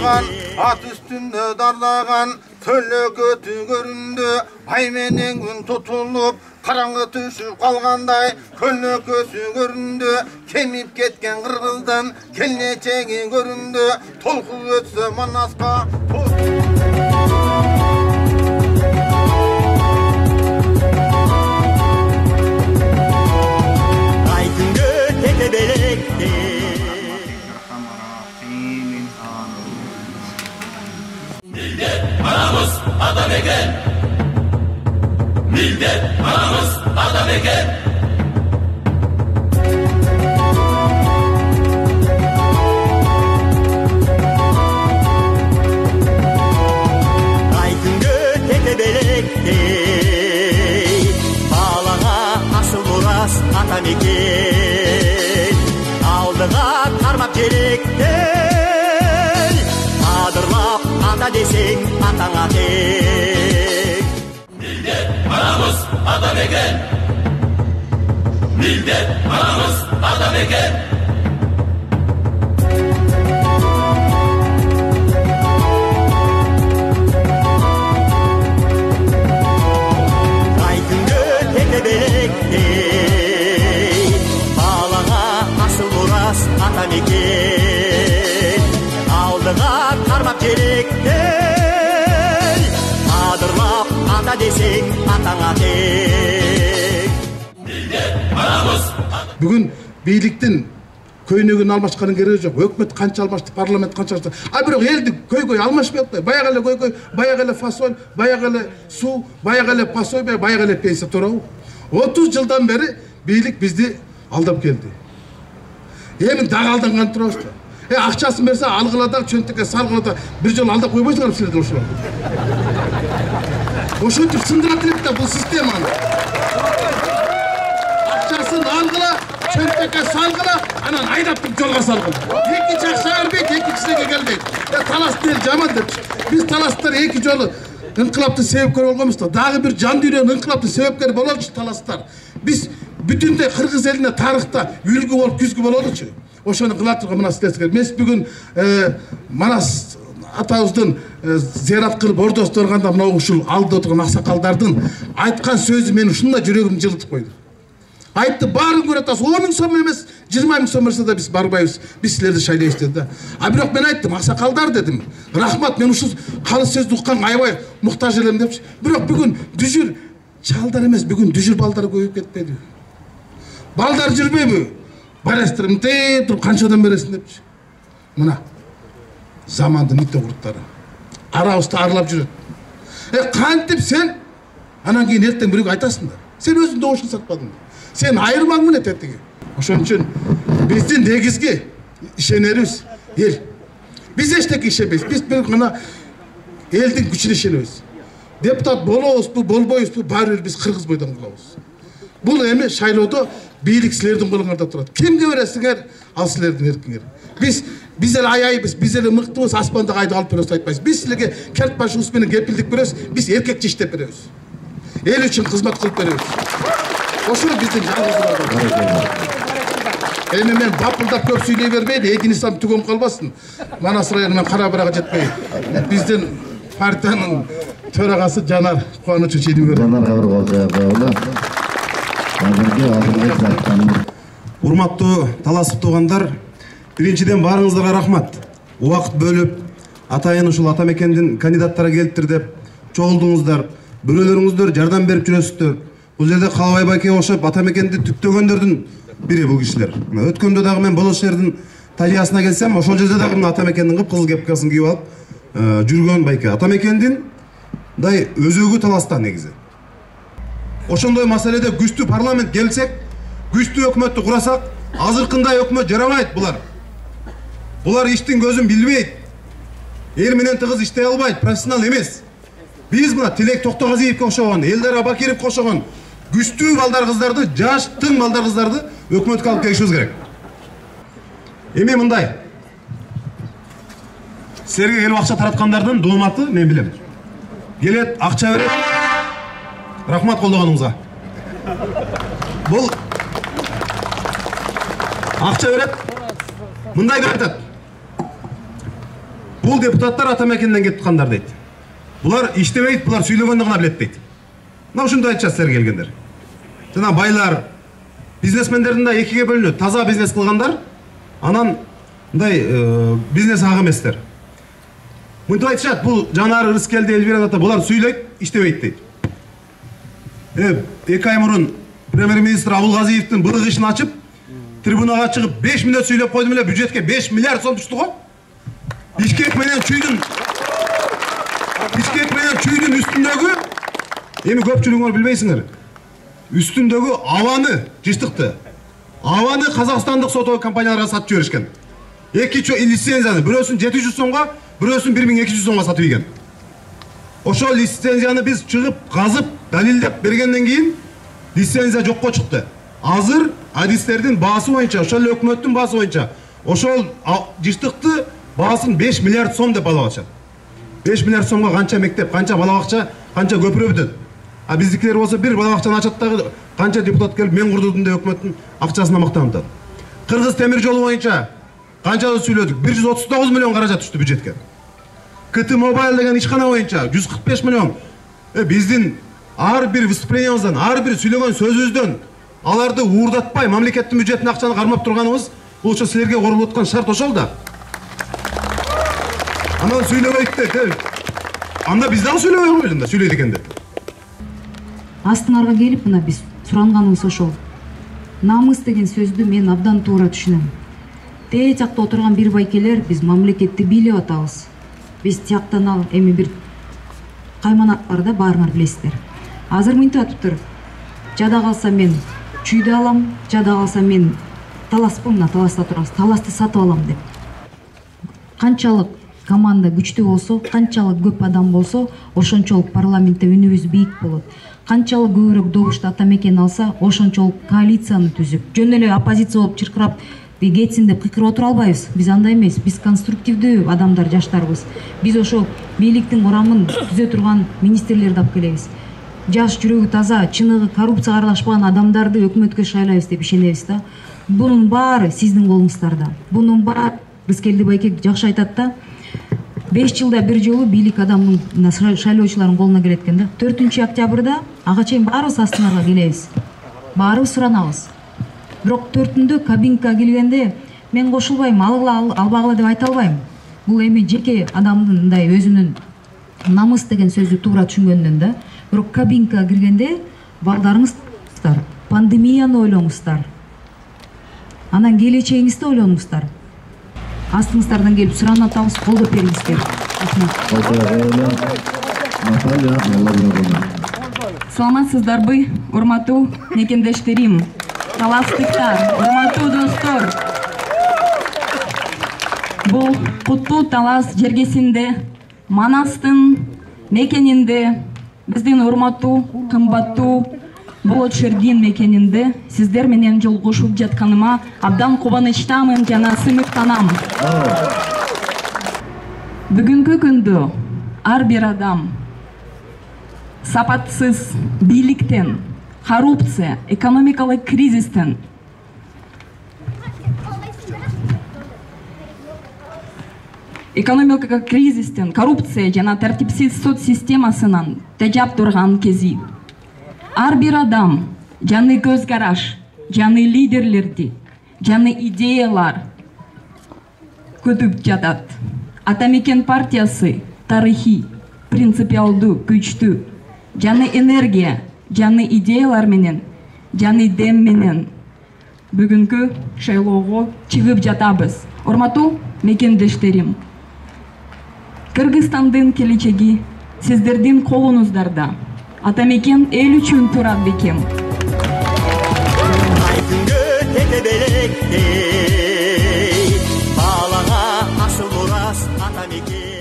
darlagan, at üstünde darlagan, tölökötü göründü, ay menen gün tutulup, karаңgı düşüp kalganday, kölökösü göründü, kemip ketken kırgızdan, kelleçegi göründü, tolku ötse Manaska, Millet anamız adam eken. Millet anamız adam eken. Aydın'ı tetebelekte bağlağa asıl buras adam eken. Aldığa tarmak gerekte adırlap ata deseng atаңа tek. Millet anamız adam eken. Millet anamız adam eken. Aydın'ı tetebelekte bağlağa asıl buras adam eken. Aldığa tarmak gerekte adırlap ata deseng atаңа tek. Millet anamız. Bugün beylikten köynөгүн almaşkanın gereği yok. Hökümet kança almaştı, parlament kança almaştı. Bирок eldi köy almaşmayaptı. Bayağı ele köy, bayağı ele fasol, bayağı ele su, bayağı ele pasoy, bayağı ele pensiya torağı. 30 yıldan beri beylik bizdi aldап geldi. Emin dag aldangan turabızdı. Акчасын берсе алгыладак, чөнтөккө салгыладак, бир жолу алдап койбойсуңарбы силердер ошол. Ошентип сындырат элек да бул системаны. Акчасын алгыла, чөнтөккө салгыла, анан айдап туруп жолго салгыла. Экинчи акча бербейт, экинчисине келбейт. Талас дел жаман депчи. Биз таластар эки жолу ыңкылаптын себепкери болгонбуз да. Дагы бир жан дүйнөнүн ыңкылаптын себепкери бололучу таластар. Биз бүтүндөй кыргыз элине тарыхта үлгү болуп, күзгү бололучу. Ошону кылат турган мына силерге. Мен бүгүн Манас атабыздын зыярат кылып ордосу турганда мына ушул алдыда отурган аксакалдардын айткан сөзү мени ушундай жүрөгүмдү жылытып койду. Айтты баарын көрөт атасыз, 10 000 сом эмес, 20 000 сом берсе да биз барбайбыз, биз силерди шайлайбыз деди да. Бирок мен айттым, аксакалдар дедим, рахмат, мен ушул калыс сөздү укканга аябай муктаж элем депчи. Бирок бүгүн дүжүр чалдар эмес, бүгүн дүжүр балдар көбөйүп кетпеди. Балдар жүрбөйбү? Барастырым теп туруп канчадан бересиң депчи. Мына замандын митте курттары арабызды арлап жүрөт. Кантип сен анан кийин эртең бирөөгө айтасың да. Сен өзүң добушун сатпадың. Сен айырмаң менен тетиги. Ошон үчүн биздин негизги ишенерибиз эл. Биз эчтеке ишенбейбиз. Биз бир гана элдин күчүнө ишенебиз. Депутат болобузбу, болбойбузбу, баары бир биз кыргыз бойдон кылабыз. Бул эми шайлоодо бийлик силердин колуңарда турат. Кимге бересиңер, ал силердин эркиңер. Биз эле аяйбыз, биз эле мыктыбыз, аспандагы айды алып беребиз айтпайбыз. Биз силерге керт башыбыз менен кепилдик беребиз, биз эркекче иштеп беребиз. Эл үчүн кызмат кылып беребиз. Ошол биздин жалгыз. Эми мен бапылдап көп сүйлөй бербейин, Эдинистан түгөм калбасын. Манас районунан Кара-Барага жетпей. Биздин партиянын төрагасы Жанар Кубанычевич Эдимбердиев. Жанар кабыл Урматтуу таласып туугандар, биринчиден баарыңыздарга рахмат. Убакыт бөлүп, атайын ушул ата мекендин кандидаттары келиптир деп чогулдуңуздар, бирөөлөрүңүздөр жардам берип жүрөсүздөр. Бул жерде Калабай байке окшоп ата мекенди түптөгөндөрдүн бири бул кишилер. Өткөндө дагы мен Болот шаарынын тажиясына келсем, ошол жерде дагы ата мекендин кып-кызыл кепкасын кийип алып жүргөн байке. Ата мекендин дай өзөгү таластан негизи. Ошондой маселеде күчтүү парламент келсек, күчтүү өкмөттү курасак, азыркындай өкмөт жарабайт булар. Булар иштин көзүн билбейт. Эл менен тыгыз иштей албайт, профессионал эмес. Биз мына Тилек Токтогазиевке окшогон, Элдар Абакировге окшогон күчтүү балдар кыздарды, жаш тың балдар кыздарды өкмөткө алып келишибиз керек. Эми мындай. Силерге келип акча тараткандардын дооматы мен билем. Келет, акча берет. Рахмат колдогонуңузга. Бул акча берет. Мындай деп айтат. Бул депутаттар ата мекенден кетип аткандар дейт. Булар иштебейт, булар сүйлөгөндө гана билет дейт. Мына ушундай айтышат силер келгендер. Жана байлар, бизнесмендердин да экиге бөлүнөт. Таза бизнес кылгандар, анан мындай бизнес ак эместер. Мынтип айтышат, бул жанары Рыскелди Эльвира ата булар сүйлөйт, иштебейт дейт. 2 ай мурун премьер-министр Абулгазиевдин бырык ишин ачып, трибунага чыгып 5 минут сүйлөп койдум эле, бюджетке 5 миллиард сом түштү го. Бишкек менен чүйдүн үстүндөгү, эми көпчүлүгүңөр билбейсиңер. Үстүндөгү абаны, жыштыкты. Абаны Казакстандык сотоо компанияларга сатып жиберишкен. 2 лицензияны, бирөөсүн 700 сомго, бирөөсүн 1200 сомго сатып ийген. Ошол лицензияны биз чыгып, казып, далилдеп бергенден кийин лицензия жокко чыкты. Азыр адистердин баасы боюнча, ошол өкмөттүн баасы боюнча, ошол жыштыкты баасын 5 миллиард сом деп алып 5 миллиард сомго канча мектеп, канча бала бакча, канча көпүрө бүтөт. А биздикилер болсо бир бала бакчаны ачат дагы канча депутат келип мен курдурдум деп өкмөттүн акчасына мактанып. Кыргыз темир жолу боюнча канча сүйлөдүк? 139 миллион каражат түштү бюджетке. КТ Мобайл деген ишкана боюнча 145 миллион. Биздин ар бир выступлениябыздан, ар бир сүйлөгөн сөзүбүздөн аларды уурдатпай мамлекеттин бюджетине акчаны кармап турганыбыз бул ошо силерге корулуп аткан шарт ошол да. Анан сүйлөбөйт деп. Анда биз дагы сүйлөбөй койдук да, сүйлөйт экен деп. Астыңарга келип мына биз суранганыбыз ошол. Намыс деген сөздү мен абдан туура түшүнөм. Тээ жакта отурган бир байкелер биз мамлекетти бийлеп атабыз. Биз тияктан ал эми бир кайманат бар да, баарыңар билесиздер. Азыр мынтип атыптыр. Жада калса мен чүйдү алам, жада калса мен таласпын, мына таласта турабыз, таласты сатып алам деп. Канчалык команда күчтүү болсо, канчалык көп адам болсо, ошончолук парламентте үнүбүз бийик болот. Канчалык көбүрөөк добушта ата мекен алса, ошончолук коалицияны түзүп, жөн эле оппозиция болуп чыркырап кетсин деп кыйкырып отура албайбыз. Биз андай эмес, биз конструктивдүү адамдар, жаштарбыз. Биз ошо бийликтин курамын түзө турган министрлерди алып келебиз. Жаш, жүрөгү таза, чыныгы коррупцияга аралашпаган адамдарды өкмөткө шайлайбыз деп ишенебиз да. Бунун баары сиздин колуңуздарда. Бунун баары Рыскелди байке жакшы айтат да. 5 жылда бир жолу бийлик адамдын шайлоочулардын колуна келет экен да. 4 октябрда ага чейин баарыбыз астыңарга келебиз. Баарыбыз суранабыз. Бирок 4-ндө кабинка келгенде мен кошулбайм, албагыла деп айта албайм. Бул эми жеке адамдын мындай өзүнүн намыс деген сөздү туура түшүнгөндөн да. Бирок кабинка киргенде балдарыңыздар, пандемияны ойлоңуздар. Анан келечегиңизди ойлоңуздар. Астыңыздардан келип суранып атабыз, колдоп бериңиздер. Саламатсыздарбы, урматтуу мекендештерим, таластыктар, урматтуу достор. Бул куттуу талас жергесинде, Манастын мекенинде, биздин урматтуу, кымбаттуу Болот Шердин мекенинде сиздер менен жолугушуп жатканыма абдан кубанычтамын жана сыймыктанам. Бүгүнкү күндө ар бир адам сапатсыз бийликтен, коррупция, экономикалык кризистен коррупция жана тартипсиз сот системасынан тежап турган кези. Ар бир адам жаңы көз караш, жаңы лидерлерди, жаңы идеялар көтүп жатат. Ата мекен партиясы тарыхи, принципиалдуу, күчтүү, жаңы энергия, жаңы идеялар менен, жаңы дем менен бүгүнкү шайлоого чыгып жатабыз. Урматтуу мекендештерим, Кыргызстандын келечеги сиздердин колуңуздарда. Ата мекен эл үчүн турат бекем. Ай күнгө тете белектей, балага асыл мурас ата мекен.